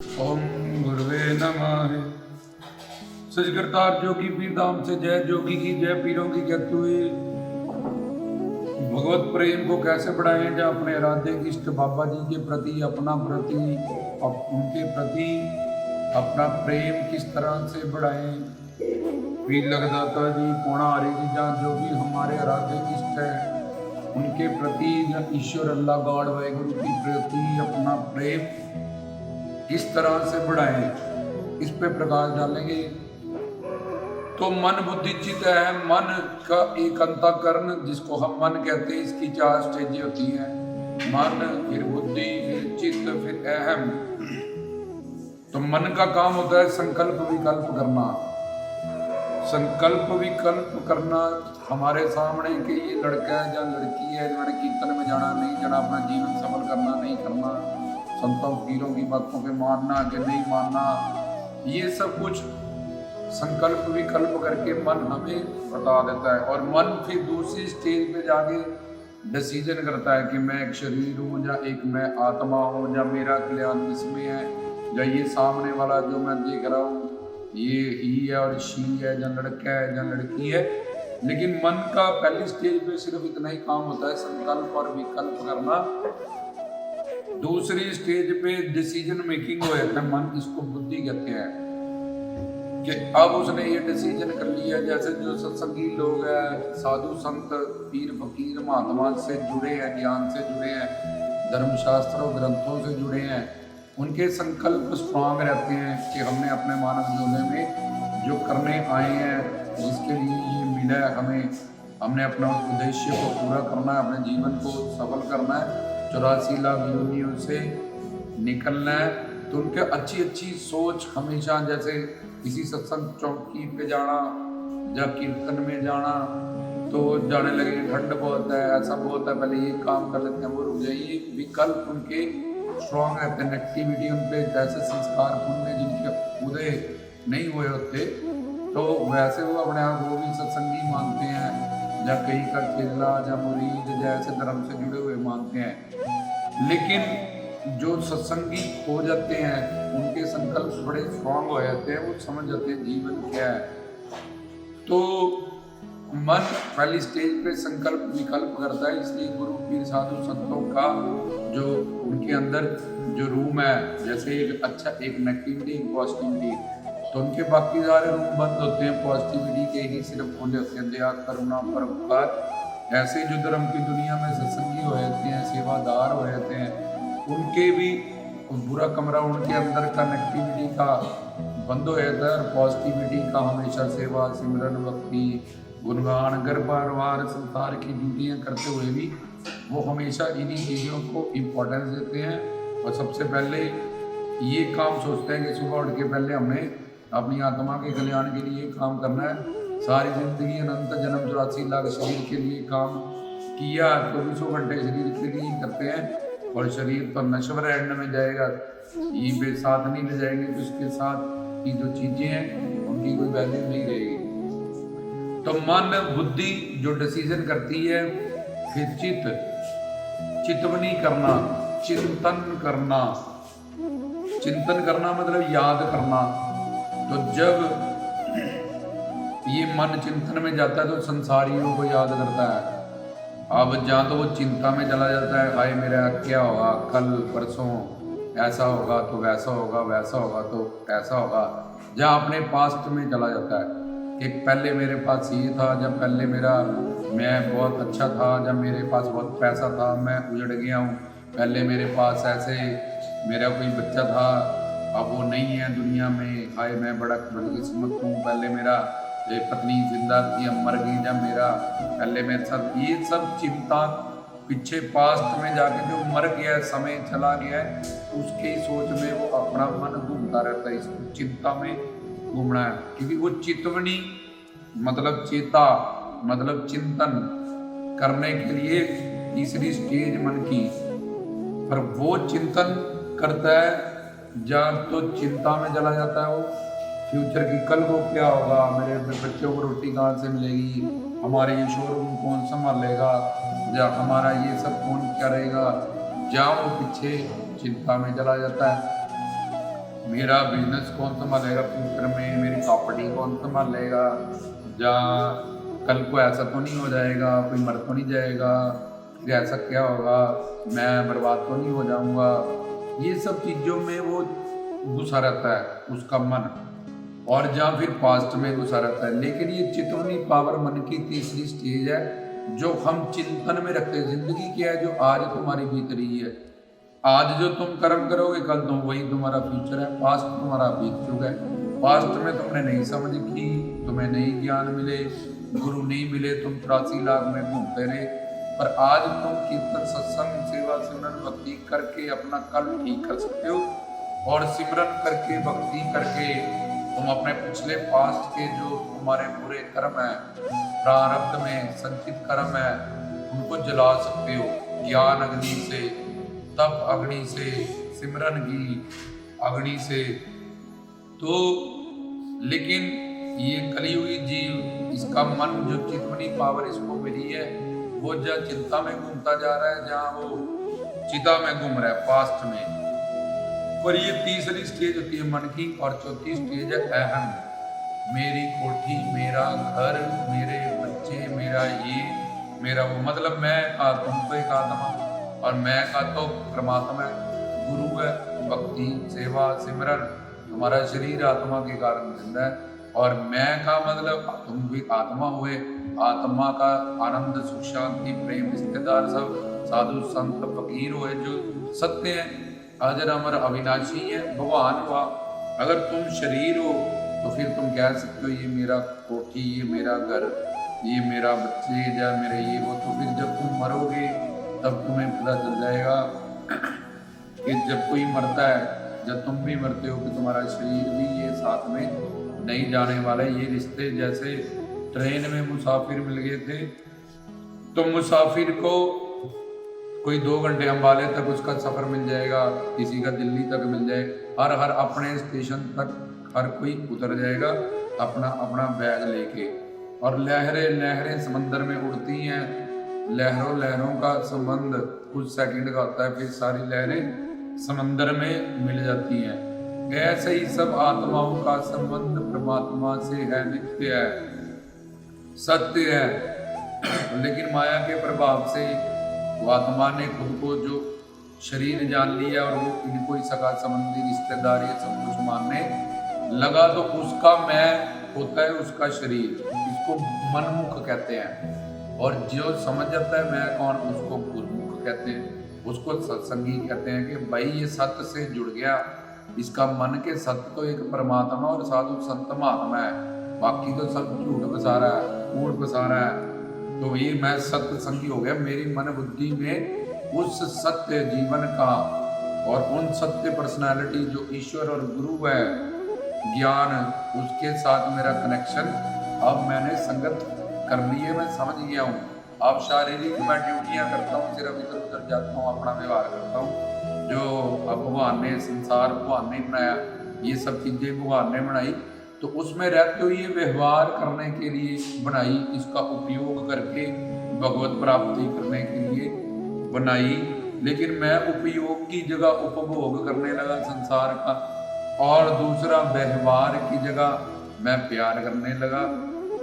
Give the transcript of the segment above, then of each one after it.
ओम गुरुवे नमः। सच करतार जोगी पीर धाम से जय जोगी की जय, पीरों की कहते हुए भगवत प्रेम को कैसे बढ़ाएं, जहाँ अपने आराध्य इष्ट बाबा जी के प्रति उनके प्रति अपना प्रेम किस तरह से बढ़ाएं। पीर लगदाता जी पोणा हरि जी, जहाँ जो भी हमारे आराध्य इष्ट है उनके प्रति ईश्वर अल्लाह गॉड वाहिगुरु की प्रति अपना प्रेम इस तरह से बढ़ाएं, इस पे प्रकाश डालेंगे। तो मन बुद्धि चित्त है, मन का एक अंतःकरण जिसको हम मन कहते हैं, इसकी 4 स्टेजें होती हैं। मन, फिर बुद्धि, फिर चित्त, फिर अहम। तो मन का काम होता है संकल्प विकल्प करना। संकल्प विकल्प करना हमारे सामने कि ये लड़का है या लड़की है, इन्होंने कीर्तन में जाना नहीं जाना, अपना जीवन सफल करना नहीं करना, संतों पीरों की बातों के मानना कि नहीं मानना, ये सब कुछ संकल्प विकल्प करके मन हमें बता देता है। और मन फिर दूसरी स्टेज पे जाके डिसीजन करता है कि मैं एक शरीर हूँ या एक मैं आत्मा हूँ, या मेरा कल्याण इसमें है, या ये सामने वाला जो मैं देख रहा हूँ ये ही है और शी है, या लड़का है या लड़की है। लेकिन मन का पहली स्टेज पे सिर्फ इतना ही काम होता है संकल्प और विकल्प करना। दूसरी स्टेज पे डिसीजन मेकिंग हो जाता है मन, इसको बुद्धि कहते हैं। कि अब उसने ये डिसीजन कर लिया, जैसे जो सत्संगी लोग हैं, साधु संत पीर फकीर महात्मा से जुड़े हैं, ज्ञान से जुड़े हैं, धर्मशास्त्रों ग्रंथों से जुड़े हैं, उनके संकल्प स्ट्रांग रहते हैं कि हमने अपने मानव जीवन में जो करने आए हैं, जिसके लिए ये मिला है हमें, हमने अपना उद्देश्य को पूरा करना है, अपने जीवन को सफल करना है, 84 लाख योनियों से निकलना है। तो उनके अच्छी सोच हमेशा, जैसे किसी सत्संग चौकी पे जाना या कीर्तन में जाना, तो जाने लगे ठंड बहुत है, ऐसा बहुत है, पहले ये काम कर लेते हैं, वो रुक जाइए। विकल्प उनके स्ट्रॉन्ग रहते हैं, एक्टिविटी उन पे, जैसे संस्कार पुण्य जिनके पूरे नहीं हुए होते तो वैसे वो अपने आप वो भी सत्संगी मानते हैं, या कहीं का चेला या मुरीद जैसे धर्म से जुड़े हुए मानते हैं। लेकिन जो सत्संगी हो जाते हैं उनके संकल्प बड़े स्ट्रांग हो जाते हैं, वो समझ जाते हैं जीवन क्या है। तो मन पहली स्टेज पे संकल्प विकल्प करता है, इसलिए गुरु पीर साधु संतों का जो उनके अंदर जो रूम है, जैसे एक अच्छा एक नेगेटिविटी एक पॉजिटिविटी, तो उनके बाकी सारे रूम बंद होते हैं, पॉजिटिविटी के ही सिर्फ खुले होते हैं, दया करुणा परोपकार। ऐसे जो धर्म की दुनिया में सत्संगी हो जाते हैं, सेवादार हो जाते हैं, उनके भी बुरा कमरा उनके अंदर का नेगेटिविटी का बंद हो जाता है, और पॉजिटिविटी का हमेशा सेवा सिमरन भक्ति गुणगान घर परिवार संसार की ड्यूटियाँ करते हुए भी वो हमेशा इन्हीं चीज़ों को इम्पोर्टेंस देते हैं। और सबसे पहले ये काम सोचते हैं कि सुबह उठ के पहले हमने अपनी आत्मा के कल्याण के लिए काम करना है। सारी जिंदगी अनंत जन्म 84 लाख शरीर के लिए काम किया, 24 घंटे शरीर के लिए करते हैं, और शरीर तो नश्वर एंड में जाएगा, ये बे साथ नहीं ले जाएंगे, तो इसके साथ की जो चीज़ें हैं उनकी कोई वैल्यू नहीं रहेगी। तो मन बुद्धि जो डिसीजन करती है, फिर चितवनी करना, चिंतन करना। चिंतन करना मतलब याद करना। तो जब ये मन चिंतन में जाता है तो संसारियों को याद करता है। अब जहाँ तो वो चिंता में चला जाता है, हाय मेरा क्या होगा, कल परसों ऐसा होगा तो वैसा होगा, वैसा होगा तो ऐसा होगा। जहाँ अपने पास्ट में चला जाता है कि पहले मेरे पास ये था, जब पहले मैं बहुत अच्छा था, जब मेरे पास बहुत पैसा था, मैं उजड़ गया हूँ, पहले मेरे पास ऐसे मेरा कोई बच्चा था, अब वो नहीं है दुनिया में, हाय मैं बड़ा बदकिस्मत हूँ, पहले मेरा पत्नी जिंदा थी अब मर गई, जब मेरा पहले मेरे साथ, ये सब चिंता पीछे पास्ट में जाके जो मर गया है, समय चला गया है, उसके सोच में वो अपना मन घूमता रहता है, इसको चिंता में घूमना है। क्योंकि वो चितवनी मतलब चेता मतलब चिंतन करने के लिए तीसरी स्टेज मन की, पर वो चिंतन करता है जब तो चिंता में चला जाता है, वो फ्यूचर की कल को क्या होगा, मेरे बच्चों को रोटी कहाँ से मिलेगी, हमारे ये शोरूम कौन संभालेगा, या हमारा ये सब कौन करेगा, जहाँ वो पीछे चिंता में चला जाता है। मेरा बिजनेस कौन संभालेगा फ्यूचर में, मेरी प्रॉपर्टी कौन संभालेगा, या कल को ऐसा तो नहीं हो जाएगा, कोई मर तो नहीं जाएगा, फिर ऐसा क्या होगा, मैं बर्बाद तो नहीं हो जाऊंगा। ये सब चीज़ों में वो घुसा रहता है उसका मन, और जहाँ फिर पास्ट में घुसा रहता है। लेकिन ये चितवनी पावर मन की तीसरी स्टेज है जो हम चिंतन में रखते हैं। जिंदगी क्या है, जो आज तुम्हारी बीत रही है, आज जो तुम कर्म करोगे कल तुम वही तुम्हारा फ्यूचर है। पास्ट तुम्हारा बीत चुका है, पास्ट में तुमने नहीं समझ की, तुम्हें नहीं ज्ञान मिले, गुरु नहीं मिले, तुम 83 लाख में घूमते रहे। पर आज तुम कीर्तन सत्संग सेवा सिमरन भक्ति करके अपना कल ठीक कर सकते हो, और सिमरन करके भक्ति करके तुम अपने पिछले पास्ट के जो तुम्हारे बुरे कर्म है, प्रारब्ध में संचित कर्म है, उनको जला सकते हो ज्ञान अग्नि से, तप अग्नि से, सिमरन की अग्नि से। तो लेकिन ये कलियुगी जीव, इसका मन जो चितवनी पावर इसको मिली है, वो जहाँ चिंता में घूमता जा रहा है, जहाँ वो चिता में घूम रहा है पास्ट में। पर ये तीसरी स्टेज होती है मन की, और चौथी स्टेज है अहम। मेरी कोठी, मेरा घर, मेरे बच्चे, मेरा ये, मेरा वो, मतलब मैं का तुमको एक आत्मा, और मैं का तो परमात्मा है, गुरु है, भक्ति सेवा सिमरन, हमारा शरीर आत्मा के कारण जिंदा है। और मैं का मतलब तुम भी आत्मा हुए, आत्मा का आनंद सुख शांति प्रेम रिश्तेदार सब साधु संत फकीर हुए जो सत्य है, अजर अमर अविनाशी है, भगवान हुआ। अगर तुम शरीर हो तो फिर तुम कह सकते हो ये मेरा कोठी, ये मेरा घर, ये मेरा बच्चे, या मेरे ये वो। तो फिर जब तुम मरोगे तब तुम्हें पता चल जाएगा कि जब कोई मरता है, जब तुम भी मरते हो, कि तुम्हारा शरीर भी ये साथ में नहीं जाने वाला है। ये रिश्ते जैसे ट्रेन में मुसाफिर मिल गए थे, तो मुसाफिर को कोई 2 घंटे अम्बाले तक उसका सफ़र मिल जाएगा, किसी का दिल्ली तक मिल जाए, हर अपने स्टेशन तक हर कोई उतर जाएगा अपना अपना बैग लेके। और लहरें लहरें समंदर में उड़ती हैं, लहरों लहरों का संबंध कुछ सेकंड का होता है, फिर सारी लहरें समंदर में मिल जाती हैं। ऐसे ही सब आत्माओं का संबंध परमात्मा से है, नित्य है, सत्य है। लेकिन माया के प्रभाव से वो आत्मा ने खुद को जो शरीर जान लिया, और वो इनको ही सगा संबंधी रिश्तेदार ये सब कुछ मानने लगा, तो उसका मैं होता है उसका शरीर, इसको मनमुख कहते हैं। और जो समझ जाता है मैं कौन, उसको गुरुमुख कहते हैं, उसको सत्संगी कहते हैं। कि भाई ये सत्य से जुड़ गया, इसका मन के सत्य तो एक परमात्मा और साधु संत महात्मा है, बाकी तो सब झूठ बसा रहा है, कूड़ बसा रहा है। तो ये मैं सत्य संगी हो गया, मेरी मन बुद्धि में उस सत्य जीवन का और उन सत्य पर्सनालिटी जो ईश्वर और गुरु है, ज्ञान, उसके साथ मेरा कनेक्शन, अब मैंने संगत कर ली है, मैं समझ गया हूँ। अब शारीरिक मैं ड्यूटियाँ करता हूँ, सिर्फ इधर उधर जाता हूँ, अपना व्यवहार करता हूँ। जो अब भगवान ने संसार भगवान ने बनाया, ये सब चीज़ें भगवान ने बनाई, तो उसमें रहते हुए व्यवहार करने के लिए बनाई, इसका उपयोग करके भगवत प्राप्ति करने के लिए बनाई। लेकिन मैं उपयोग की जगह उपभोग करने लगा संसार का, और दूसरा व्यवहार की जगह मैं प्यार करने लगा।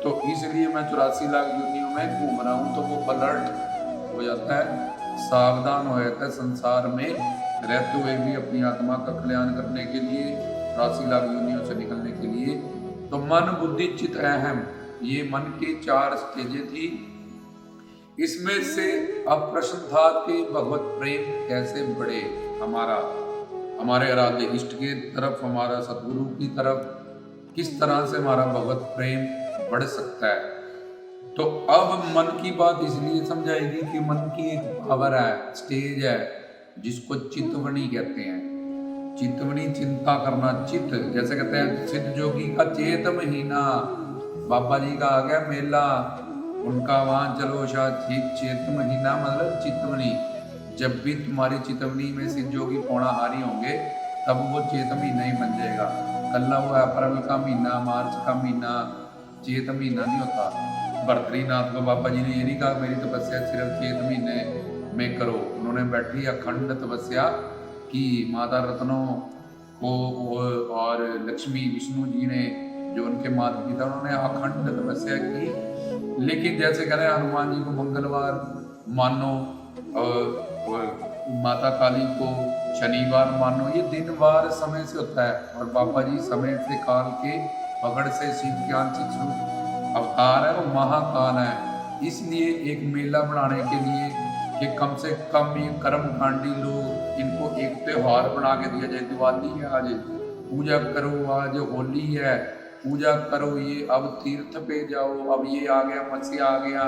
तो इसलिए मैं 84 लाख योनियों में घूम रहा हूँ। तो वो अलर्ट हो जाता है, सावधान हो जाता है संसार में रहते हुए भी अपनी आत्मा का कल्याण करने के लिए, 84 लाख योनियों से निकलने के लिए। तो मन बुद्धि चित्त अहम, ये मन के 4 स्टेजें थी। इसमें से अब प्रश्न था कि भगवत प्रेम कैसे बढ़े, हमारे आराध्य इष्ट के तरफ, हमारा सतगुरु की तरफ, किस तरह से हमारा भगवत प्रेम बढ़ सकता है। तो अब मन की बात इसलिए समझाएगी कि मन की एक पावर है, स्टेज है, जिसको चितवनी कहते हैं। चितवनी चिंता करना, चित्त जैसे कहते हैं सिद्ध जोगी का चेत महीना, बाबा जी का आ गया मेला, उनका वहाँ चलो शायद चेत महीना मतलब चितवनी। जब भी तुम्हारी चितवनी में सिद्ध जोगी पौणाहारी होंगे तब वो चेत महीना ही बन जाएगा। कल्ला वो अप्रैल का महीना, मार्च का महीना, चेत महीना नहीं होता। बद्रीनाथ को बाबा जी ने ये नहीं कहा मेरी तपस्या सिर्फ चेत महीने में करो, उन्होंने बैठी अखंड तपस्या की। माता रत्नों को और लक्ष्मी विष्णु जी ने जो उनके माता पिता उन्होंने अखंड तपस्या की। लेकिन जैसे कह रहे हैं हनुमान जी को मंगलवार मानो और माता काली को शनिवार मानो, ये दिन वार समय से होता है। और बाबा जी समय से काल के पकड़ से शिव के आंशिक स्वरूप अवतार है और महाकाल है। इसलिए एक मेला बनाने के लिए कि कम से कम ये कर्मकांडी लोग इनको एक त्योहार बना के दिया जाए। दिवाली है आज, पूजा करो, आज होली है, पूजा करो, ये अब तीर्थ पे जाओ, अब ये आ गया मत्स्य आ गया,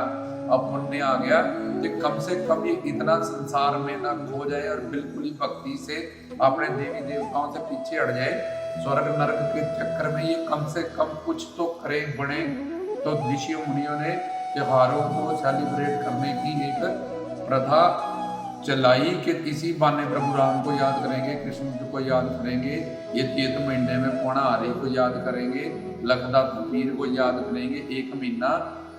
अब पुण्य आ गया, कि कम से कम ये इतना संसार में ना खो जाए और बिल्कुल ही भक्ति से अपने देवी देवताओं से पीछे हट जाए। स्वर्ग नरक के चक्कर में ये कम से कम कुछ तो करे बने। तो ऋषि मुनियों ने त्योहारों को सेलिब्रेट करने की एक प्रथा चलाई कि इसी बहाने प्रभु राम को याद करेंगे, कृष्ण जी को याद करेंगे, ये चैत महीने में पौणाहारी को याद करेंगे, लखदाता पीर को याद करेंगे। एक महीना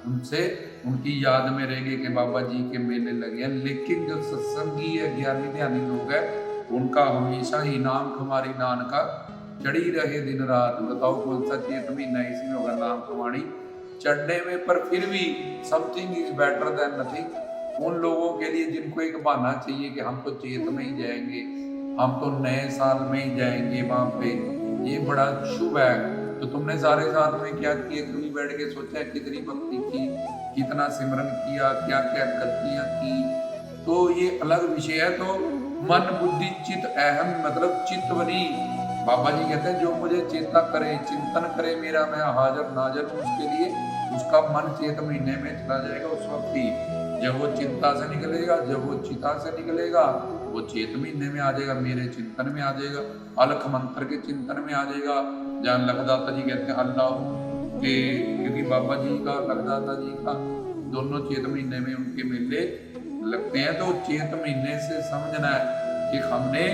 उनसे उनकी याद में रहेंगे कि बाबा जी के मेले लगे हैं। लेकिन जो सत्संगी है, ज्ञानी ध्यानी लोग हैं, उनका हमेशा ही नाम खमारी नान का चढ़ी रहे दिन रात। बताओ कौन सा चैत महीना इसमें होगा नाम खमारी चढ़ने में। पर फिर भी something is better than nothing. उन लोगों के लिए जिनको एक बहाना चाहिए कि हम तो चैत में ही जाएंगे, हम तो नए साल में ही जाएंगे वहां पे, ये बड़ा शुभ है। तो तुमने सारे साल में क्या किए, कभी बैठ के सोचा कितनी भक्ति की, कितना सिमरन किया, क्या क्या गलतियां की, तो ये अलग विषय है। तो मन बुद्धि चित अहम मतलब चित्तवनी, बाबा जी कहते हैं जो मुझे चेता करे, चिंतन करे मेरा, मैं हाजिर नाजिर हूँ उसके लिए। उसका मन चैत महीने में चला जाएगा उस वक्त ही। जब वो चिंता से निकलेगा, जब वो चिता से निकलेगा, वो चैत महीने में आ जाएगा, मेरे चिंतन में आ जाएगा, अलख मंत्र के चिंतन में आ जाएगा। जहाँ लखदाता जी कहते हैं अल्लाह के, क्योंकि बाबा जी का लखदाता जी का दोनों चैत महीने में उनके मेले लगते हैं। तो चैत महीने से समझना है कि हमने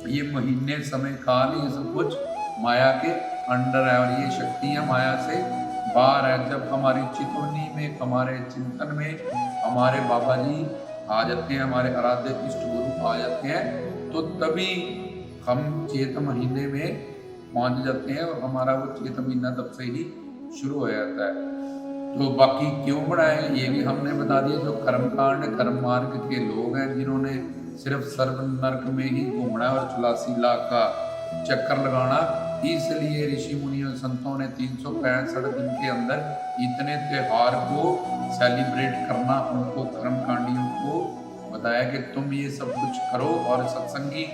ये महीने समय काल ये सब कुछ माया के अंडर है और ये शक्तियाँ माया से बाहर है। जब हमारी चितवनी में, हमारे चिंतन में हमारे बाबा जी आ जाते हैं, हमारे आराध्य इष्ट गुरु आ जाते हैं, तो तभी हम चैत महीने में पहुंच जाते हैं और हमारा वो चैत महीना तब से ही शुरू हो जाता है। तो बाकी क्यों बनाए ये भी हमने बता दिया। जो कर्मकांड कर्म मार्ग के लोग हैं जिन्होंने सिर्फ सर्व नरक में ही घूमना और 84 लाख का चक्कर लगाना, इसलिए ऋषि मुनियों संतों ने 365 दिन के अंदर इतने त्योहार को सेलिब्रेट करना उनको कर्मकांडियों को बताया कि तुम ये सब कुछ करो। और सत्संगी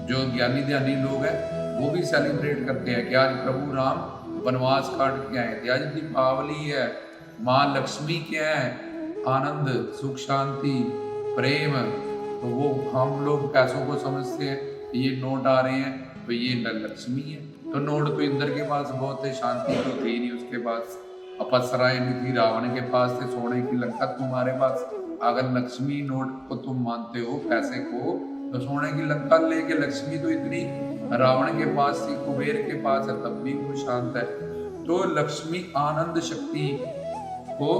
जो ज्ञानी ध्यानी लोग हैं वो भी सेलिब्रेट करते हैं कि आज प्रभु राम वनवास काट के आए थे, आज दीपावली है, माँ लक्ष्मी क्या है, आनंद सुख शांति प्रेम। तो वो हम लोग पैसों को समझते हैं, ये नोट आ रहे हैं तो ये लक्ष्मी है। तो नोट तो इंद्र के पास बहुत है, शांति तो थी नहीं उसके पास, अपसराएं भी थी, रावण के पास थे, सोने की लंका तुम्हारे पास। अगर लक्ष्मी नोट को तुम मानते हो पैसे को, तो सोने की लंका लेके लक्ष्मी तो इतनी रावण के पास थी, कुबेर के पास है, तब भी वो शांत है। तो लक्ष्मी आनंद शक्ति को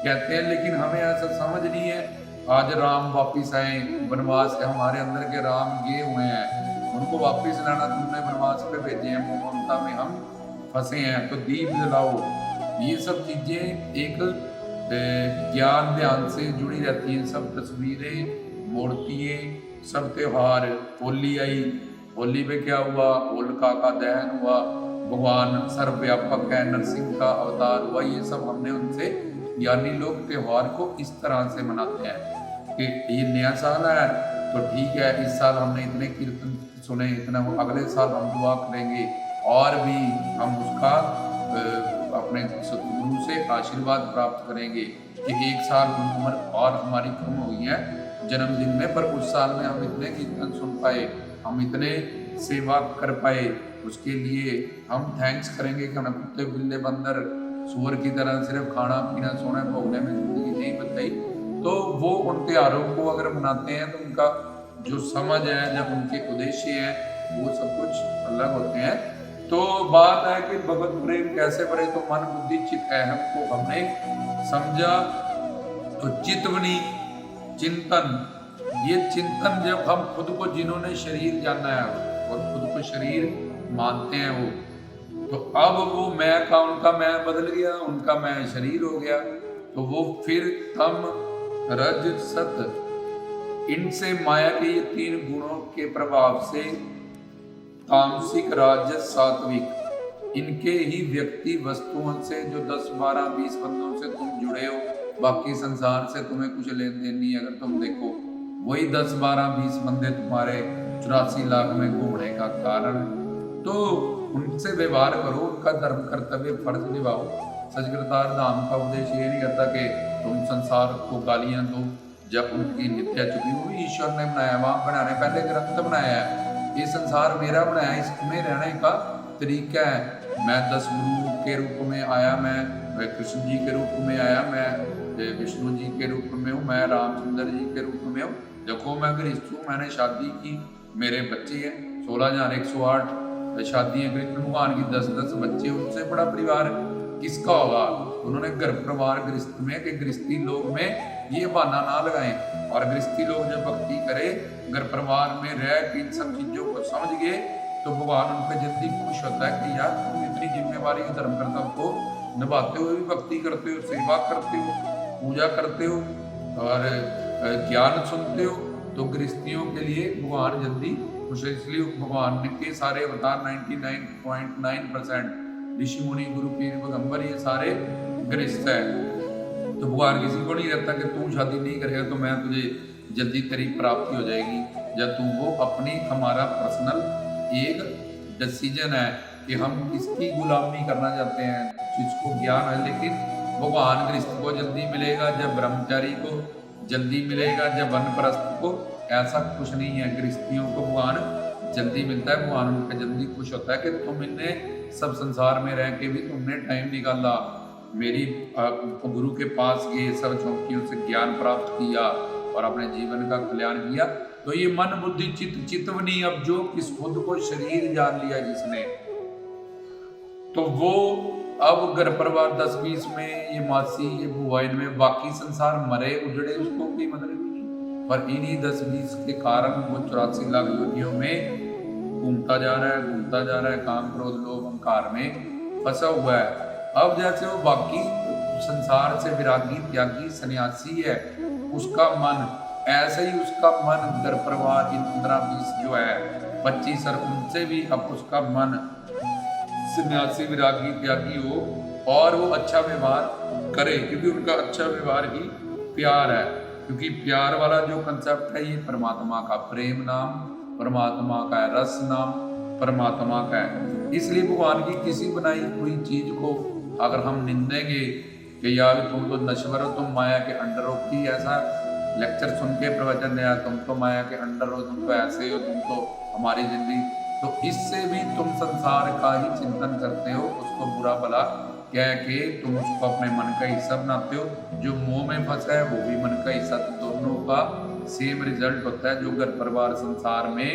कहते हैं। लेकिन हमें ऐसा समझ नहीं है। आज राम वापिस आए, वनवास है, हमारे अंदर के राम गए हुए हैं, उनको वापस लाना तुमने वनवास पे भेजे हैं, ममता में हम फंसे हैं, तो दीप जलाओ। ये सब चीजें एक ज्ञान ध्यान से जुड़ी रहती हैं। सब तस्वीरें, मूर्तियाँ, सब त्योहार। होली आई, होली पे क्या हुआ, होलिका का दहन हुआ, भगवान सर्वव्यापक है, नरसिंह का अवतार हुआ। ये सब हमने उनसे ज्ञानी लोग त्योहार को इस तरह से मनाते हैं कि ये नया साल है तो ठीक है, इस साल हमने इतने कीर्तन सुने, इतना, अगले साल हम दुआ करेंगे और भी हम उसका अपने सतगुरु से आशीर्वाद प्राप्त करेंगे कि एक साल उम्र और हमारी कम हुई है जन्मदिन में, पर उस साल में हम इतने कीर्तन सुन पाए, हम इतने सेवा कर पाए, उसके लिए हम थैंक्स करेंगे कि हमें कुत्ते बिल्ले बंदर सूअर की तरह सिर्फ खाना पीना सोना भोगने में जिंदगी नहीं बताई। तो वो उन त्योहारों को अगर मनाते हैं तो उनका जो समझ है, जब उनके उद्देश्य है, वो सब कुछ अलग होते हैं। तो बात है कि भगवत प्रेम कैसे बढ़े, तो मन बुद्धि चित्त अहम को हमने समझा। तो चितवनी चिंतन, ये चिंतन जब हम खुद को, जिन्होंने शरीर जाना है और खुद को उसको शरीर मानते हैं वो। तो अब वो मैं का उनका मैं बदल गया, उनका मैं शरीर हो गया। तो वो फिर तम रज सत, इनसे माया के ये तीन गुणों के प्रभाव से तामसिक राजस सात्विक, इनके ही व्यक्ति वस्तुओं से जो 10 12 20 बंदों से तुम जुड़े हो, बाकी संसार से तुम्हें कुछ लेन देन नहीं। अगर तुम देखो वही 10 12 20 बंदे तुम्हारे 84 लाख में घूमने का कारण, तो उनसे व्यवहार करो, उनका धर्म कर्तव्य फर्ज निभाओ। सचकृतार धाम का उद्देश्य ये नहीं करता कि तुम संसार को गालियां दो जब उनकी नित्या चुकी हुई। ईश्वर ने बनाया, वहां बनाने पहले ग्रंथ बनाया है, ये संसार मेरा बनाया, इसमें रहने का तरीका है। मैं 10 गुरु के रूप में आया, मैं कृष्ण जी के रूप में आया, मैं विष्णु जी के रूप में हूँ, मैं रामचंद्र जी के रूप में हूँ। देखो मैं गृहस्थ हूँ, मैंने शादी की, मेरे बच्चे हैं 16,108 शादी है। कृष्ण भगवान की 10-10 बच्चे, उनसे बड़ा परिवार किसका होगा? उन्होंने घर परिवार गृहस्थ में कि गृहस्थी लोग में ये बहाना ना लगाएं। और गृहस्थी लोग जब भक्ति करे, घर परिवार में रह के इन सब चीजों को समझ गए, तो भगवान उन पर जल्दी खुश होता है कि यार तुम इतनी जिम्मेवारी धर्म कर्तव्य को निभाते हुए भी भक्ति करते हो, सेवा करते हो, पूजा करते हो और ज्ञान सुनते हो, तो गृहस्थियों के लिए भगवान जल्दी खुश है। इसलिए भगवान के सारे अवतार 99.9% ऋषि मुनि गुरु पीर पैगंबर ये सारे गृहस्थ है। तो भगवान किसी को नहीं रहता कि तू शादी नहीं करेगा तो मैं तुझे जल्दी तेरी प्राप्ति हो जाएगी। जब तू वो अपनी हमारा पर्सनल एक डिसीजन है कि हम किसकी गुलामी करना चाहते हैं, जिसको ज्ञान है। लेकिन भगवान गृहस्थ को जल्दी मिलेगा, जब ब्रह्मचारी को जल्दी मिलेगा, जब वनप्रस्थ को, ऐसा कुछ नहीं है। गृहस्थियों को भगवान जल्दी मिलता है, भगवान उनका जल्दी खुश होता है कि तुम इनने सब संसार में रह के भी तुमने टाइम निकाला, मेरी गुरु के पास गए, सब चौकियों से ज्ञान प्राप्त किया और अपने जीवन का कल्याण किया। तो ये मन बुद्धि चित्त चितवनी, अब जो किस खुद को शरीर जान लिया जिसने, तो वो अब घर परिवार 10-20 में, ये मासी ये बुआ इनमें, बाकी संसार मरे उजड़े उसको कोई मतलब नहीं। पर इन्हीं 10-20 के कारण वो 84 लाख योनियों में घूमता जा रहा है, घूमता जा रहा है, काम क्रोध लोभ अहंकार में फंसा हुआ है। अब जैसे वो बाकी संसार से विरागी त्यागी सन्यासी है, उसका मन ऐसे ही, उसका मन घर परिवार इन 15-20 जो है 25 और उनसे भी अब उसका मन सन्यासी विरागी त्यागी हो और वो अच्छा व्यवहार करे, क्योंकि उनका अच्छा व्यवहार ही प्यार है। क्योंकि प्यार वाला जो कंसेप्ट है ये परमात्मा का प्रेम नाम, परमात्मा का रस नाम, परमात्मा का है। इसलिए भगवान की किसी बनाई हुई चीज को अगर हम निंदेंगे कि यार तुम तो नश्वर हो, तुम माया के अंडर हो, कि ऐसा लेक्चर सुन के प्रवचन दिया, तुम तो माया के अंडर हो, तुम तो ऐसे हो, तुम तो हमारी जिंदगी, तो इससे भी तुम संसार का ही चिंतन करते हो, उसको बुरा भला कह के तुम उसको अपने मन का हिस्सा बनाते हो। जो मोह में फंसा है वो भी मन का हिस्सा, तो दोनों का सेम रिजल्ट होता है। जो घर परिवार संसार में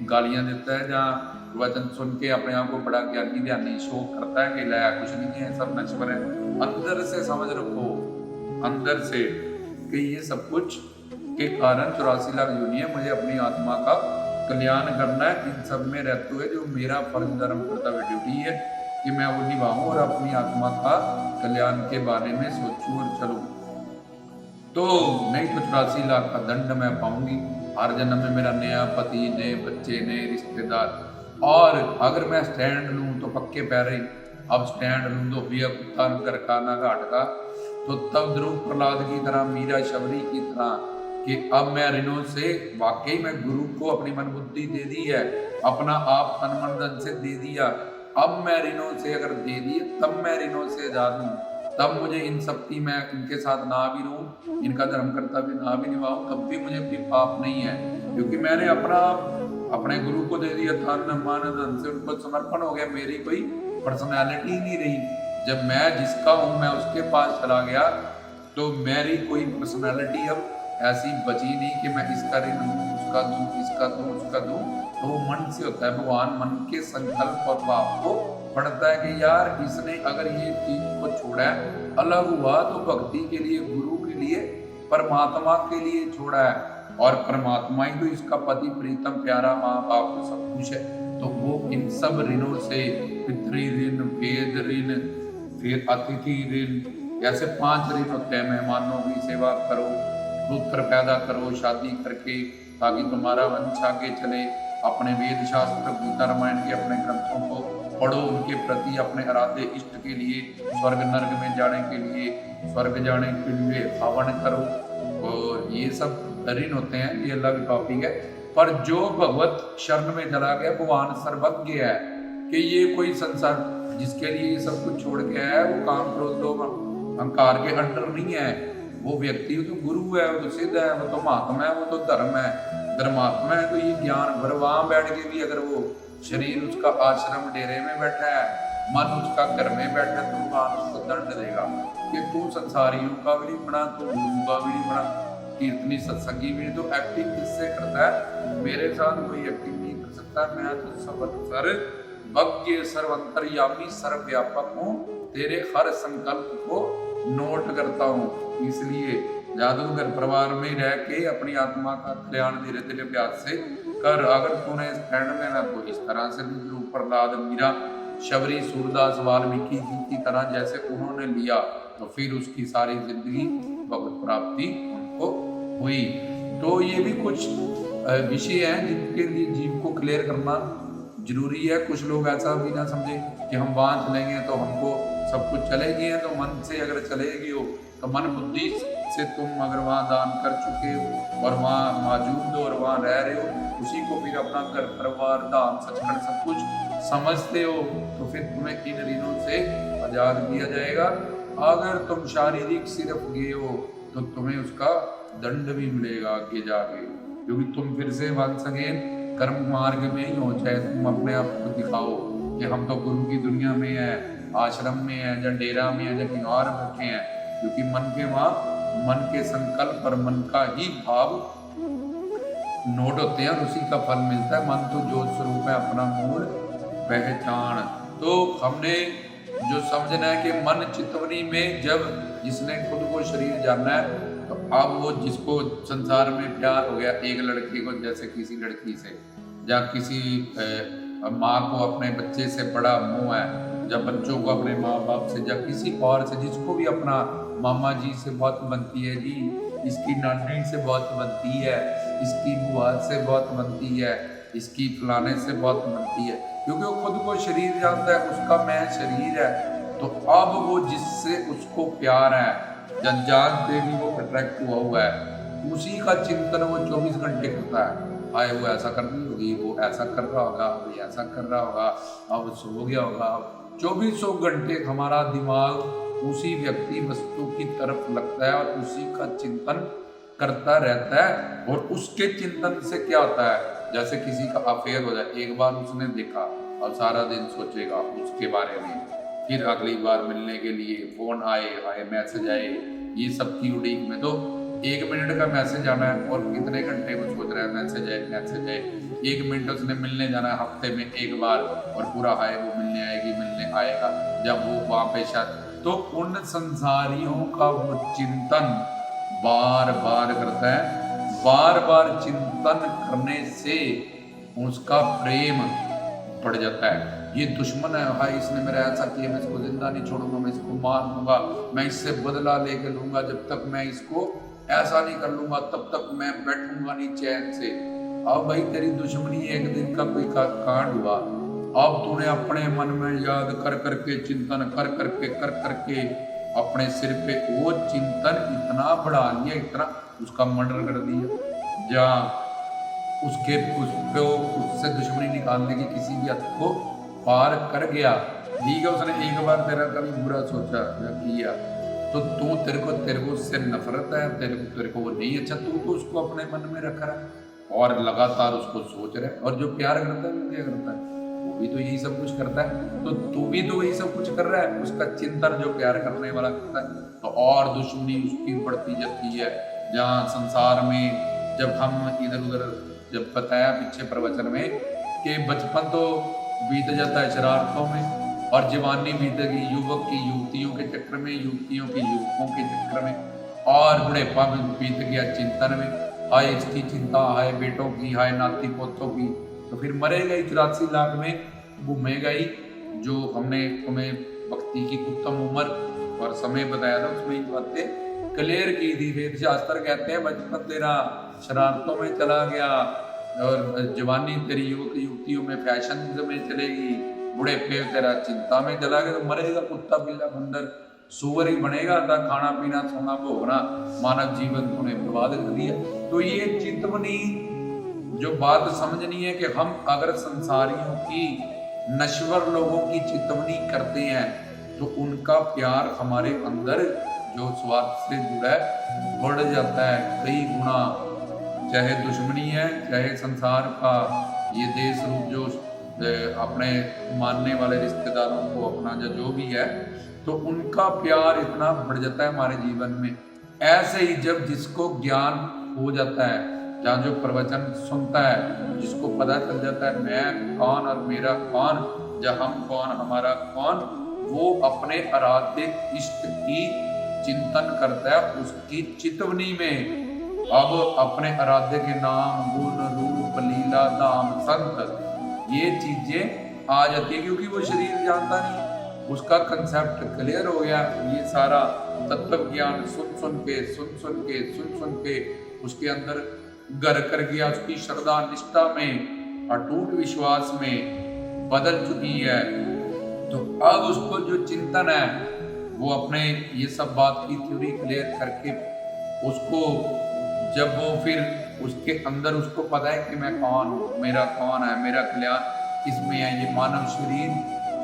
गालियां देता है, जहाँ वचन सुन के अपने आप को बड़ा ज्ञानी ध्यानी शो करता है कि लाया कुछ नहीं है, सब नश्वर है, अंदर से समझ रखो, अंदर से कि ये सब कुछ के कारण 84 लाख योनि है। मुझे अपनी आत्मा का कल्याण करना है, इन सब में रहते हुए जो मेरा फर्ज धर्म कर्तव्य ड्यूटी है कि मैं वो निभाऊं और अपनी आत्मा का कल्याण के बारे में सोचूं और चलूं। तो नहीं तो 84 लाख का दंड मैं पाऊंगी, हर जन्म में मेरा नया पति, नए बच्चे, नए रिश्तेदार। और अगर मैं स्टैंड लूं तो पक्के पैरे, अब स्टैंड लूं तो भैया कुत्ता घर का ना घाट का, तो तब ध्रुव प्रहलाद की तरह, मीरा शबरी की तरह कि अब मैं ऋणों से, वाकई में गुरु को अपनी मन बुद्धि दे दी है, अपना आप तन मन धन से दे दिया, अब मैं ऋणों से अगर दे दिए तब मैं ऋणों से आजाद हूँ। तब मुझे इन सब की, मैं इनके साथ ना भी रहूं, इनका धर्म कर्तव्य ना भी निभाऊं, तब भी मुझे भी पाप नहीं है, क्योंकि मैंने अपने गुरु को दे दिया, तन मन धन से उनको समर्पण हो गया। मेरी कोई पर्सनैलिटी नहीं रही। जब मैं जिसका हूँ मैं उसके पास चला गया, तो मेरी कोई पर्सनैलिटी अब ऐसी बची नहीं कि मैं इसका ऋण उसका दूं, इसका दूं, उसका दूं। तो वो मन से होता है। भगवान मन के संकल्प और भाव को पढ़ता है कि यार इसने अगर ये चीज को छोड़ा है, अलग हुआ, तो भक्ति के लिए, गुरु के लिए, परमात्मा के लिए छोड़ा है। और परमात्मा ही तो इसका पति, प्रीतम, प्यारा, माँ बाप, सब कुछ है। तो वो इन सब ऋणों से, पितृ ऋण, वेद ऋण, फिर अतिथि ऋण, ऐसे 5 ऋण होते हैं। मेहमानों की सेवा करो, पुत्र पैदा करो शादी करके, ताकि तुम्हारा वंश आगे चले। अपने वेद शास्त्र, गीता रामायण के अपने ग्रंथों को पढ़ो, उनके प्रति अपने आराध्य इष्ट के लिए, स्वर्ग नर्क में जाने के लिए, स्वर्ग जाने के लिए हवन करो। और ये सब ऋण होते हैं, ये अलग टॉपिक है। पर जो भगवत शरण में चला गया वो आन सर्वज्ञ है कि ये कोई संसार जिसके लिए ये सब कुछ छोड़ के आया है, वो काम क्रोध लोभ अहंकार के अंडर नहीं है। वो व्यक्ति तो गुरु है, वो तो सिद्ध है, वो तो महात्मा है, वो तो धर्म है, धर्मात्मा है। तो ये ज्ञान भर वहां बैठ के भी अगर वो शरीर उसका आश्रम डेरे में बैठा है, मन उसका घर में बैठा है, तो भगवान उसको दंड देगा कि तू संसारियों का भी नहीं बना, तू गुरु का भी नहीं बना, कीर्तनी सत्संगी भी नहीं। तो एक्टिंग किससे करता है? मेरे साथ कोई एक्टिंग नहीं कर सकता। मैं तो सर्वज्ञ, सर्वंतर्यामी, सर्वव्यापक हूँ, तेरे हर संकल्प को नोट करता हूँ। इसलिए जादूगर परिवार में रह के अपनी आत्मा का कल्याण धीरे धीरे अभ्यास से कर। अगर तूने इस खंड में ना तो इस तरह से भी प्रहलाद, मीरा, शबरी, सूरदास, वाल्मीकि जी की तरह जैसे उन्होंने लिया, तो फिर उसकी सारी जिंदगी भगवत प्राप्ति उनको हुई। तो ये भी कुछ विषय हैं जिनके लिए जीव को क्लियर करना जरूरी है। कुछ लोग ऐसा भी ना समझे कि हम वहां चलेंगे तो हमको सब कुछ चलेगी है। तो मन से अगर चलेगी हो तो मन बुद्धि से तुम अगर वहाँ दान कर चुके हो और वहाँ मौजूद हो और वहाँ रह रहे हो, उसी को फिर अपना घर परिवार, धाम, सचखंड सब कुछ समझते हो, तो फिर तुम्हें इन ऋणों से आजाद किया जाएगा। अगर तुम शारीरिक सिर्फ गए हो तो तुम्हें उसका दंड भी मिलेगा आगे जाके, क्योंकि तुम फिर से वंस अगेन कर्म मार्ग में ही हो। चाहे तुम अपने आप को दिखाओ कि हम तो गुरु की दुनिया में है, आश्रम में है, या डेरा में है, या कहीं और बैठे हैं, क्योंकि मन के वहाँ मन के संकल्प और मन का ही भाव नोट होते हैं और उसी का फल मिलता है। मन तो ज्योत स्वरूप है, अपना मूल पहचान। तो हमने जो समझना है कि मन चितवनी में जब जिसने खुद को शरीर जाना है, तो अब वो जिसको संसार में प्यार हो गया, एक लड़के को जैसे किसी लड़की से, या किसी माँ को अपने बच्चे से बड़ा मोह है, जब बच्चों को अपने माँ बाप से, या किसी और से, जिसको भी अपना मामा जी से बहुत बनती है जी, इसकी नानी से बहुत बनती है, इसकी बुआ से बहुत बनती है, इसकी फलाने से बहुत बनती है, क्योंकि वो खुद को शरीर जानता है, उसका मैं शरीर है। तो अब वो जिससे उसको प्यार है, जान पे भी वो अट्रैक्ट हुआ है, उसी का चिंतन वो 24 घंटे करता है। आए वो ऐसा कर रही होगी, वो ऐसा कर रहा होगा, वो ऐसा कर रहा होगा, अब सो गया होगा। 2400 घंटे हमारा दिमाग उसी व्यक्ति वस्तु की तरफ लगता है और उसी का चिंतन करता रहता है। और उसके चिंतन से क्या होता है, जैसे किसी का अफेयर हो जाए, एक बार उसने देखा और सारा दिन सोचेगा उसके बारे में, फिर अगली बार मिलने के लिए फोन आए मैसेज आए, ये सब की उड़ीक में तो 1 मिनट का मैसेज आना है और कितने घंटे वो सोच रहा है मैसेज आए। 1 मिनट उसने मिलने जाना है हफ्ते में 1 बार, और पूरा आए वो मिलने आएगी, मिलने आएगा, जब वो वहाँ पे शायद, तो उन संसारियों का वो चिंतन बार बार करता है। बार बार चिंतन करने से उसका प्रेम बढ़ जाता है। ये दुश्मन है, भाई इसने मेरा ऐसा किया, मैं इसको जिंदा नहीं छोड़ूंगा, मैं इसको मार दूंगा, मैं इससे बदला लेके लूंगा, जब तक मैं इसको ऐसा नहीं कर लूंगा तब तक मैं बैठूंगा नहीं चैन से। अब भाई तेरी दुश्मनी एक दिन का कोई कांड हुआ, अब तूने अपने मन में याद कर करके, चिंतन कर करके अपने सिर पे वो चिंतन इतना बढ़ा लिया, इतना उसका मर्डर कर दिया, जहाँ उससे दुश्मनी निकालने की किसी भी हद को पार कर गया। ठीक है, उसने एक बार तेरा कभी बुरा सोचा या किया, तो तू तेरे को उससे नफरत है, तेरे को वो नहीं अच्छा, तू तो उसको अपने मन में रख रहा है और लगातार उसको सोच रहा है। और जो प्यार करता है वो क्या करता है, वो भी तो यही सब कुछ करता है। तो तू भी तो वही सब कुछ कर रहा है, उसका चिंतन जो प्यार करने वाला करता है, तो और दुश्मनी उसकी बढ़ती जाती है। जहाँ संसार में जब हम इधर उधर, जब बताया पीछे प्रवचन में कि बचपन तो बीत जाता है शरारतों में, और जवानी बीतेगी युवक की युवतियों के चक्कर में, युवतियों की युवकों के चक्कर में, और बुढ़ेपा में बीत गया चिंतन में। हाय इसकी चिंता, हाय बेटों की, हाय नाती पोतों की, तो फिर मरेगा ही 84 लाख में, घूमेगा ही। जो हमने तुम्हें भक्ति की उत्तम उम्र और समय बताया था उसमें ये बातें क्लियर की थी। वेद शास्त्र कहते हैं बचपन तेरा शरारतों में चला गया और जवानी तेरी युवक युवतियों में फैशन में चलेगी, बुढ़ेपे तेरा चिंता में चला गया, तो मरेगा कुत्ता बिल्ला बंदर सुअर ही बनेगा था। खाना पीना सोना भोगना मानव जीवन तूने बर्बाद कर दिया। तो ये चिंतवनी जो बात समझनी है कि हम अगर संसारियों की नश्वर लोगों की चिंतवनी करते हैं तो उनका प्यार हमारे अंदर जो स्वार्थ से जुड़ा है बढ़ जाता है कई गुना। चाहे दुश्मनी है, चाहे संसार का ये देश रूप जो अपने मानने वाले रिश्तेदारों को अपना जो भी है, तो उनका प्यार इतना बढ़ जाता है हमारे जीवन में। ऐसे ही जब जिसको ज्ञान हो जाता है, जहाँ जो प्रवचन सुनता है, जिसको पता चल जाता है मैं कौन और मेरा कौन, जब हम कौन हमारा कौन, वो अपने आराध्य इष्ट की चिंतन करता है। उसकी चितवनी में अब अपने आराध्य के नाम गुण रूप लीला धाम संत ये चीजें आ जाती है, क्योंकि वो शरीर जानता नहीं, उसका कंसेप्ट क्लियर हो गया। ये सारा तत्व ज्ञान सुन सुन के उसके अंदर घर कर गया, उसकी श्रद्धा निष्ठा में अटूट विश्वास में बदल चुकी है। तो अब उसको जो चिंतन है वो अपने ये सब बात की थ्योरी क्लियर करके उसको जब वो फिर उसके अंदर उसको पता है कि मैं कौन हूँ, मेरा कौन है, मेरा कल्याण किसमें है, ये मानव शरीर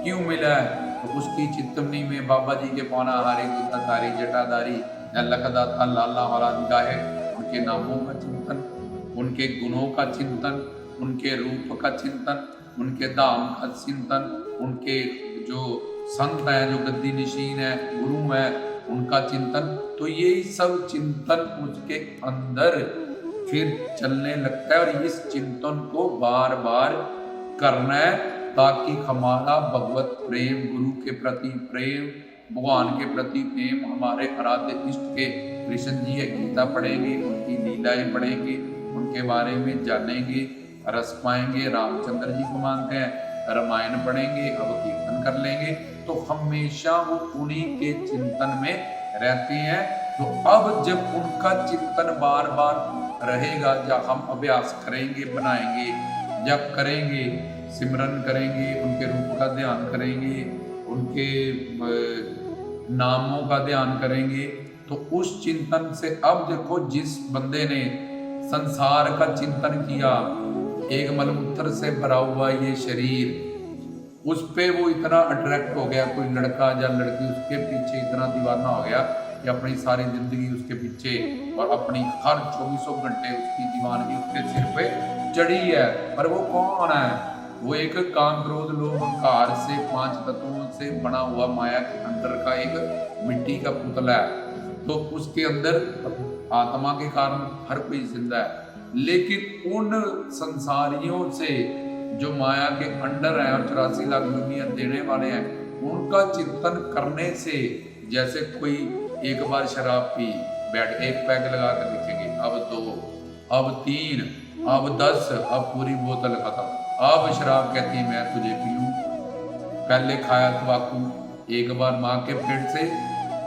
क्यों मिला है, तो उसकी चिंतवनी में बाबा जी के पौना हारी गुत्ताधारी जटाधारी लखदाता लाला वाला निगाहे उनके नामों का चिंतन, उनके गुणों का चिंतन, उनके रूप का चिंतन, उनके धाम का चिंतन, उनके जो संत हैं, जो गद्दी निशीन है, गुरु है, उनका चिंतन। तो यही सब चिंतन उसके अंदर फिर चलने लगता है और इस चिंतन को बार बार करना है ताकि हमारा भगवत प्रेम, गुरु के प्रति प्रेम, भगवान के प्रति प्रेम, हमारे आराध्य इष्ट के कृष्ण जी है गीता पढ़ेंगे, उनकी लीलाएं पढ़ेंगे, उनके बारे में जानेंगे, रस पाएंगे, रामचंद्र जी को मानते हैं, रामायण पढ़ेंगे, अब कीर्तन कर लेंगे, तो हमेशा वो उन्हीं के चिंतन में रहते हैं। तो अब जब उनका चिंतन बार बार रहेगा, जब हम अभ्यास करेंगे, बनाएंगे, जब करेंगे, सिमरन करेंगे, उनके रूप का ध्यान करेंगे, उनके नामों का ध्यान करेंगे, तो उस चिंतन से अब देखो जिस बंदे ने संसार का चिंतन किया, एक मलमूत्र से भरा हुआ ये शरीर, उस पे वो इतना अट्रैक्ट हो गया, कोई लड़का या लड़की उसके पीछे इतना दीवाना हो गया कि अपनी सारी जिंदगी उसके पीछे और अपनी हर 24 घंटे उसकी दीवानगी उसके सिर पे चढ़ी है। पर वो कौन है? वो एक काम क्रोध लोभ अहंकार से 5 तत्वों से बना हुआ माया के अंदर का एक मिट्टी का पुतला है। तो उसके अंदर आत्मा के कारण हर कोई जिंदा है, लेकिन उन संसारियों से जो माया के अंडर है और 84 लाख दुनिया देने वाले हैं, उनका चिंतन करने से, जैसे कोई एक बार शराब पी, बैठ एक पैग लगा कर लिखेंगे, अब 2, अब 3, अब 10, अब पूरी बोतल खत्म, अब शराब कहती है मैं तुझे पीऊं। पहले खाया तंबाकू एक बार माँ के पेट से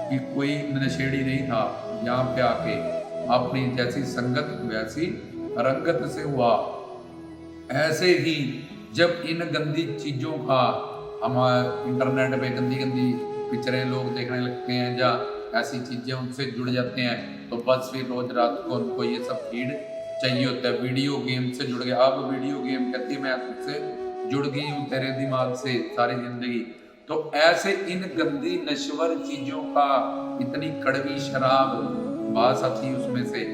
कि कोई नशेड़ी नहीं था, यहाँ पे आके अपनी जैसी संगत वैसी रंगत से हुआ। ऐसे ही जब इन गंदी चीज़ों का हम इंटरनेट पे गंदी गंदी पिक्चरें लोग देखने लगते हैं, या ऐसी चीज़ें उनसे जुड़ जाते हैं, तो बस फिर रोज रात को उनको ये सब फीड चाहिए होता है। वीडियो गेम से जुड़ गया, अब वीडियो गेम कहती है मैं तुझसे जुड़ गई हूँ तेरे दिमाग से सारी जिंदगी। तो ऐसे इन गंदी नश्वर चीज़ों का, इतनी कड़वी शराब बास आती है उसमें से,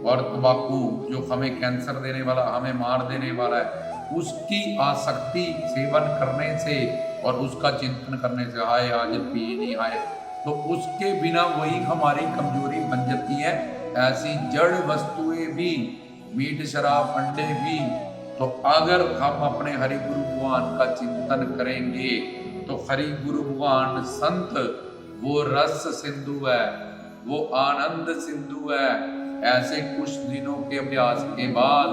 और तंबाकू जो हमें कैंसर देने वाला, हमें मार देने वाला है, उसकी आसक्ति सेवन करने से और उसका चिंतन करने से, हाय आज पी नहीं हाय, तो उसके बिना वही हमारी कमजोरी बन जाती है। ऐसी जड़ वस्तुएं भी, मीट शराब अंडे भी, तो अगर हम अपने हरि गुरु भगवान का चिंतन करेंगे तो हरि गुरु भगवान संत वो रस सिंधु है, वो आनंद सिंधु है। ऐसे कुछ दिनों के अभ्यास के बाद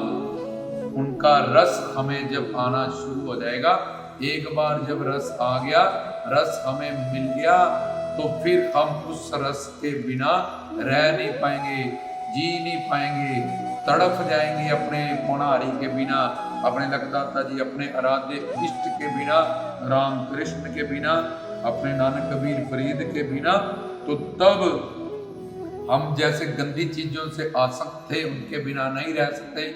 उनका रस हमें जब आना शुरू हो जाएगा, एक बार जब रस आ गया, रस हमें मिल गया, तो फिर हम उस रस के बिना रह नहीं पाएंगे, जी नहीं पाएंगे, तड़प जाएंगे अपने पौणारी के बिना, अपने लखदाता जी, अपने आराध्य इष्ट के बिना, राम कृष्ण के बिना, अपने नानक कबीर फरीद के बिना। तो तब हम जैसे गंदी चीजों से आसक्त थे, उनके बिना नहीं रह सकते,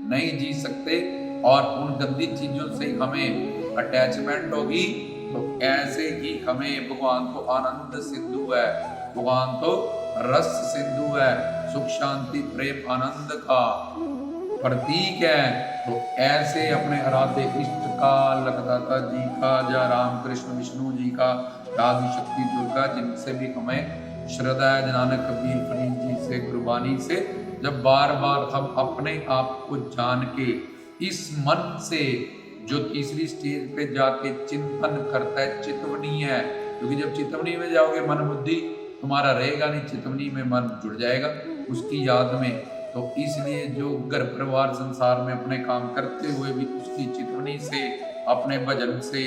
नहीं जी सकते, और उन गंदी चीजों से हमें अटैचमेंट होगी। तो ऐसे ही हमें भगवान तो आनंद सिंधु है, भगवान तो रस सिंधु है, सुख शांति प्रेम आनंद का प्रतीक है। तो ऐसे अपने आराध्य इष्ट का, लखदाता जी का, या राम कृष्ण विष्णु जी का, आदि शक्ति दुर्गा, जिनसे भी हमें श्रद्धा है, नानक कबीर फरीद जी से, गुरबानी से, जब बार बार हम अपने आप को जान के इस मन से जो तीसरी स्टेज पे जाके चिंतन करता है, चितवनी है, क्योंकि जब चितवनी में जाओगे मन बुद्धि तुम्हारा रहेगा नहीं, चितवनी में मन जुड़ जाएगा उसकी याद में। तो इसलिए जो घर परिवार संसार में अपने काम करते हुए भी उसकी चितवनी से, अपने भजन से,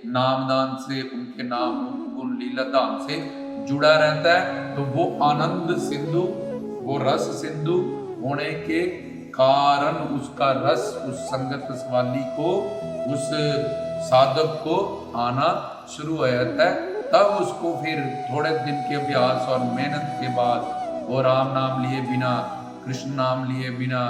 नामदान से, उनके नाम गुण लीला धाम से जुड़ा रहता है, तो वो आनंद सिंधु, वो रस सिंधु होने के कारण उसका रस उस संगत वाली को, उस साधक को आना शुरू हो जाता है। तब उसको फिर थोड़े दिन के अभ्यास और मेहनत के बाद वो राम नाम लिए बिना, कृष्ण नाम लिए बिना,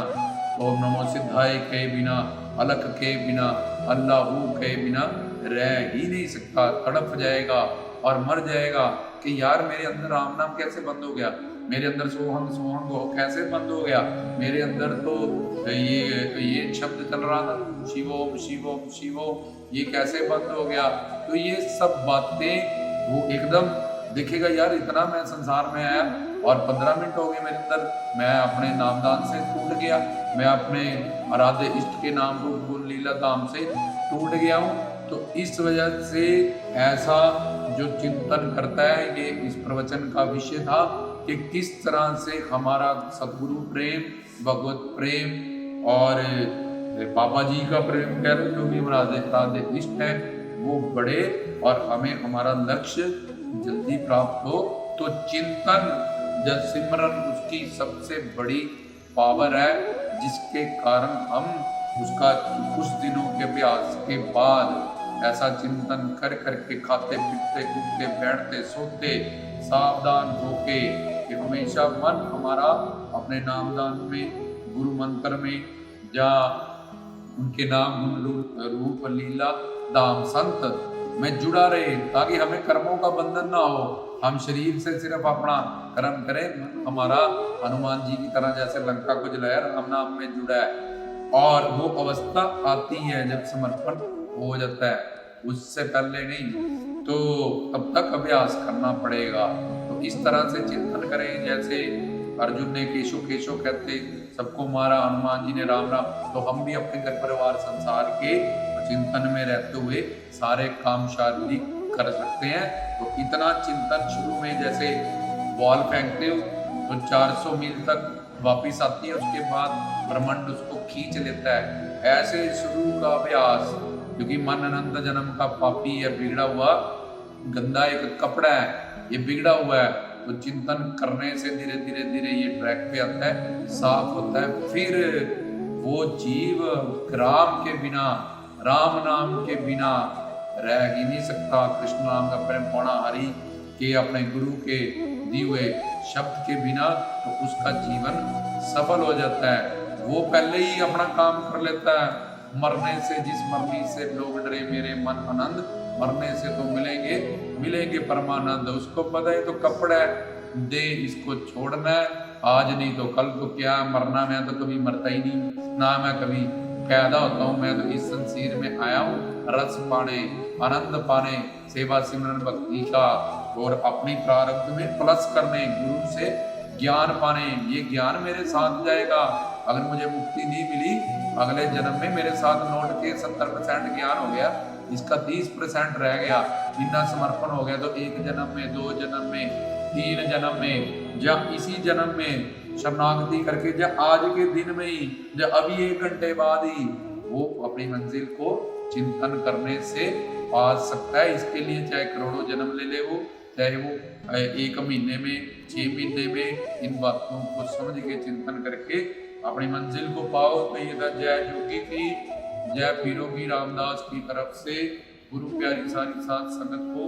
ओम नमो सिद्धाय के बिना, अलख के बिना, अल्लाहू के बिना रह ही नहीं सकता, तड़प जाएगा और मर जाएगा कि यार मेरे अंदर राम नाम कैसे बंद हो गया, मेरे अंदर सोहंग सोहंग हो कैसे बंद हो गया, मेरे अंदर तो ये शब्द चल रहा था शिवोम शिवोम शिवोम, ये कैसे बंद हो गया। तो ये सब बातें वो एकदम दिखेगा, यार इतना मैं संसार में आया और 15 मिनट हो गए मेरे अंदर, मैं अपने नामदान से टूट गया, मैं अपने आराध्य इष्ट के नाम रूप गुण लीला धाम से टूट गया हूँ। तो इस वजह से ऐसा जो चिंतन करता है, ये इस प्रवचन का विषय था कि किस तरह से हमारा सतगुरु प्रेम, भगवत प्रेम और बाबा जी का प्रेम कह लो, जो भी हमारे इष्ट है वो बढ़े और हमें हमारा लक्ष्य जल्दी प्राप्त हो। तो चिंतन जब सिमरन उसकी सबसे बड़ी पावर है, जिसके कारण हम उसका कुछ दिनों के अभ्यास के बाद ऐसा चिंतन कर करके खाते पीते उठते बैठते सोते सावधान होके कि हमेशा मन हमारा अपने नामदान में, गुरु मंत्र में या उनके नाम रूप लीला धाम संत में जुड़ा रहे, ताकि हमें कर्मों का बंधन ना हो। हम शरीर से सिर्फ अपना कर्म करें, हमारा हनुमान जी की तरह जैसे लंका को जलाया राम नाम में जुड़ा है। और वो अवस्था आती है जब समर्पण हो जाता है, उससे पहले नहीं। तो तब तक अभ्यास करना पड़ेगा। तो इस तरह से चिंतन करें, जैसे अर्जुन ने केशव केशव कहते सबको मारा, हनुमान जी ने राम राम। तो हम भी अपने घर परिवार संसार के चिंतन में रहते हुए सारे काम शारीरिक कर सकते हैं। तो इतना चिंतन शुरू में जैसे बॉल फेंकते हो तो 400 मील तक वापिस आती है, उसके बाद ब्रह्मांड उसको खींच लेता है। ऐसे शुरू का अभ्यास, क्योंकि मन अनंत जन्म का पापी है, बिगड़ा हुआ गंदा एक कपड़ा है, ये बिगड़ा हुआ है। तो चिंतन करने से धीरे धीरे धीरे ये ट्रैक पे आता है, साफ होता है। फिर वो जीव राम के बिना, राम नाम के बिना रह ही नहीं सकता। कृष्ण नाम का प्रेम पौना हरि के अपने गुरु के दिए हुए शब्द के बिना तो उसका जीवन सफल हो जाता है। वो पहले ही अपना काम कर लेता है। मरने से, जिस मरने से लोग डरे मेरे मन आनंद, मरने से तो मिलेंगे मिलेंगे परमानंद। उसको पता है तो कपड़ा दे, इसको छोड़ना है आज नहीं तो कल को क्या, मरना मैं तो कभी मरता ही नहीं, ना मैं कभी पैदा होता हूँ। मैं तो इस संसार में आया हूँ रस पाने, आनंद पाने, सेवा सिमरन भक्ति का और अपनी प्रारब्ध में प्लस करने, गुरु से ज्ञान पाने। ये ज्ञान मेरे साथ जाएगा। अगर मुझे मुक्ति नहीं मिली अगले जन्म में, मेरे साथ लौट के 70% ज्ञान हो गया, इसका 30% रह गया, बिना समर्पण हो गया, तो 1 जन्म में, 2 जन्म में, 3 जन्म में या इसी जन्म में शरणागति करके या आज के दिन में ही या अभी 1 घंटे बाद ही वो अपनी मंजिल को चिंतन करने से पा सकता है। इसके लिए चाहे करोड़ों जन्म ले ले वो, चाहे वो 1 महीने में 6 महीने में इन बातों को समझ के चिंतन करके अपनी मंजिल को पाओ। तो ये था जय जोगी की, जय पीरों की, रामदास की तरफ से गुरु प्यारी सारी साथ संगत को